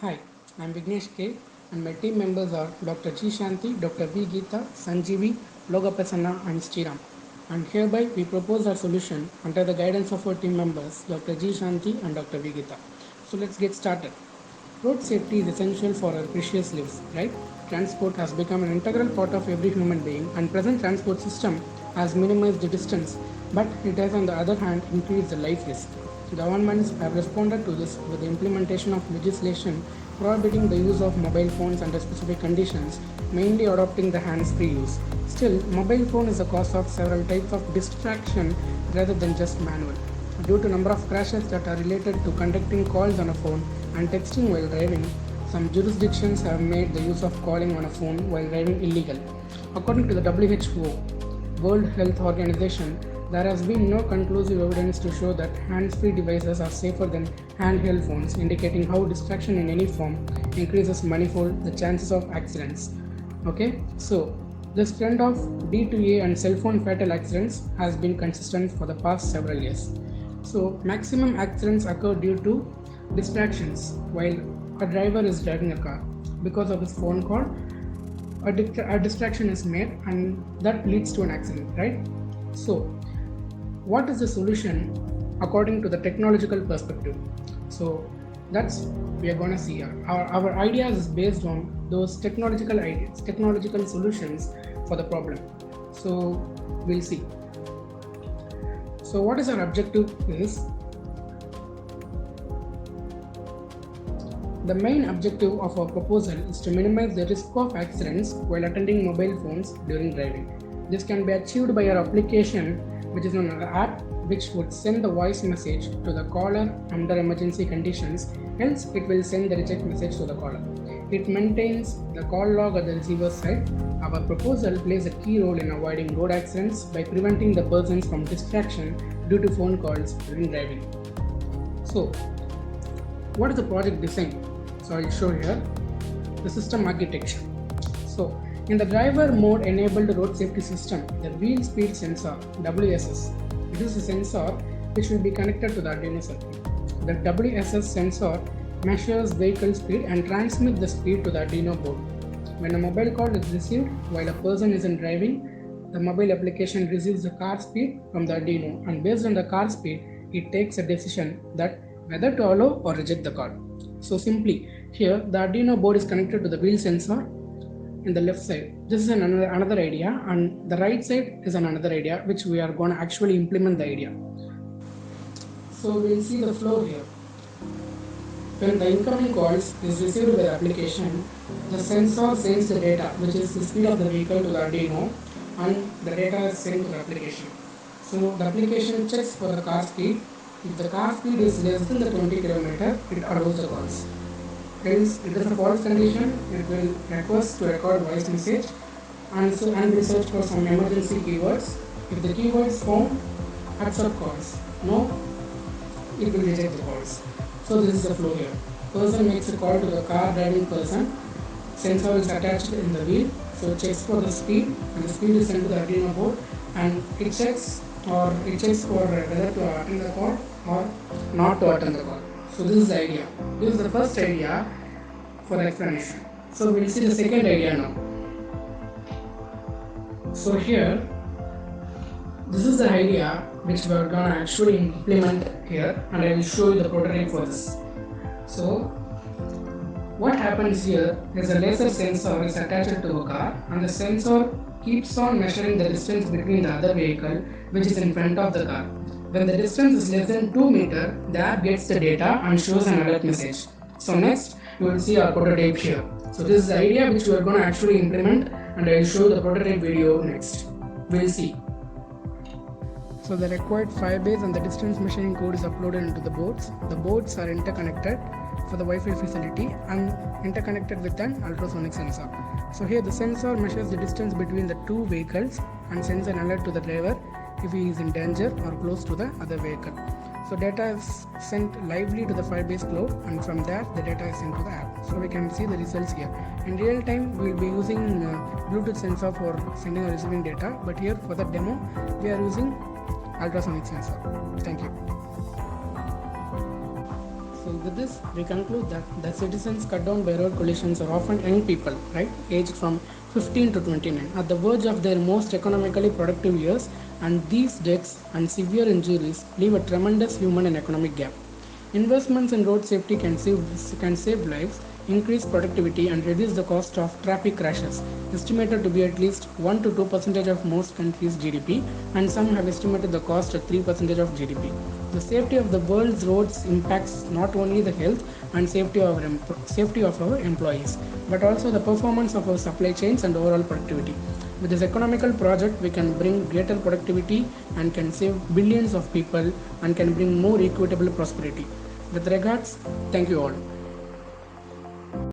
Hi, I'm Vignesh K and my team members are Dr. G. Shanti, Dr. V. Geeta, Sanjeevi, Logaprasanna and Sriram. And hereby we propose our solution under the guidance of our team members Dr. G. Shanti and Dr. V. Geeta. So let's get started. Road safety is essential for our precious lives, right? Transport has become an integral part of every human being, and present transport system has minimized the distance, but it has on the other hand increased the life risk. Governments have responded to this with the implementation of legislation prohibiting the use of mobile phones under specific conditions, mainly adopting the hands-free use. Still, mobile phone is a cause of several types of distraction rather than just manual. Due to number of crashes that are related to conducting calls on a phone and texting while driving, some jurisdictions have made the use of calling on a phone while driving illegal. According to the WHO, World Health Organization, there has been no conclusive evidence to show that hands-free devices are safer than handheld phones, indicating how distraction in any form increases manifold the chances of accidents. Okay, so this trend of D2A and cell phone fatal accidents has been consistent for the past several years. So, maximum accidents occur due to distractions while a driver is driving a car. Because of his phone call, a distraction is made and that leads to an accident, right? So, what is the solution according to the technological perspective? So, that's we are going to see here. Our ideas is based on those technological ideas, technological solutions for the problem. So, we'll see. So what is our objective is, the main objective of our proposal is to minimize the risk of accidents while attending mobile phones during driving. This can be achieved by our application, which is an app which would send the voice message to the caller under emergency conditions, else it will send the reject message to the caller. It maintains the call log at the receiver's side. Our proposal plays a key role in avoiding road accidents by preventing the persons from distraction due to phone calls during driving. So, what is the project design? So, I'll show here the system architecture. So, in the driver mode enabled road safety system, the wheel speed sensor WSS. It is a sensor which will be connected to the Arduino circuit. The WSS sensor measures vehicle speed and transmits the speed to the Arduino board. When a mobile call is received while a person isn't driving, the mobile application receives the car speed from the Arduino, and based on the car speed, it takes a decision that whether to allow or reject the call. So simply, here the Arduino board is connected to the wheel sensor in the left side. This is another idea, and the right side is another idea which we are going to actually implement the idea. So we'll see the flow here. When the incoming calls is received by the application, the sensor sends the data, which is the speed of the vehicle, to the Arduino, and the data is sent to the application. So the application checks for the car speed. If the car speed is less than the 20 km, it allows the calls. Else, it is a false condition, it will request to record voice message and will search for some emergency keywords. If the keywords found, accept calls. No, it will reject the calls. So this is the flow here. Person makes a call to the car driving person. Sensor is attached in the wheel, so it checks for the speed, and the speed is sent to the Arduino board, and it checks for whether to attend the call or not to attend the call. So this is the idea. This is the first idea for the explanation. So we'll see the second idea now. So here, this is the idea which we are going to actually implement here, and I will show you the prototype for this. So what happens here is a laser sensor is attached to a car, and the sensor keeps on measuring the distance between the other vehicle which is in front of the car. When the distance is less than 2 meters, the app gets the data and shows an alert message. So next, you will see our prototype here. So this is the idea which we are going to actually implement, and I will show the prototype video next. We'll see. So the required Firebase and the distance measuring code is uploaded into the boards. The boards are interconnected for the Wi-Fi facility and interconnected with an ultrasonic sensor. So here the sensor measures the distance between the two vehicles and sends an alert to the driver if he is in danger or close to the other vehicle. So data is sent lively to the Firebase cloud, and from there the data is sent to the app. So we can see the results here. In real time we will be using Bluetooth sensor for sending or receiving data, but here for the demo we are using ultrasonic sensor. Thank you. So With this, we conclude that the citizens cut down by road collisions are often young people, right, aged from 15 to 29, at the verge of their most economically productive years, and these deaths and severe injuries leave a tremendous human and economic gap. Investments in road safety can save lives, increase productivity, and reduce the cost of traffic crashes, estimated to be at least 1 to 2% of most countries' GDP, and some have estimated the cost at 3% of GDP. The safety of the world's roads impacts not only the health and safety of our employees, but also the performance of our supply chains and overall productivity. With this economical project, we can bring greater productivity and can save billions of people and can bring more equitable prosperity. With regards, thank you all.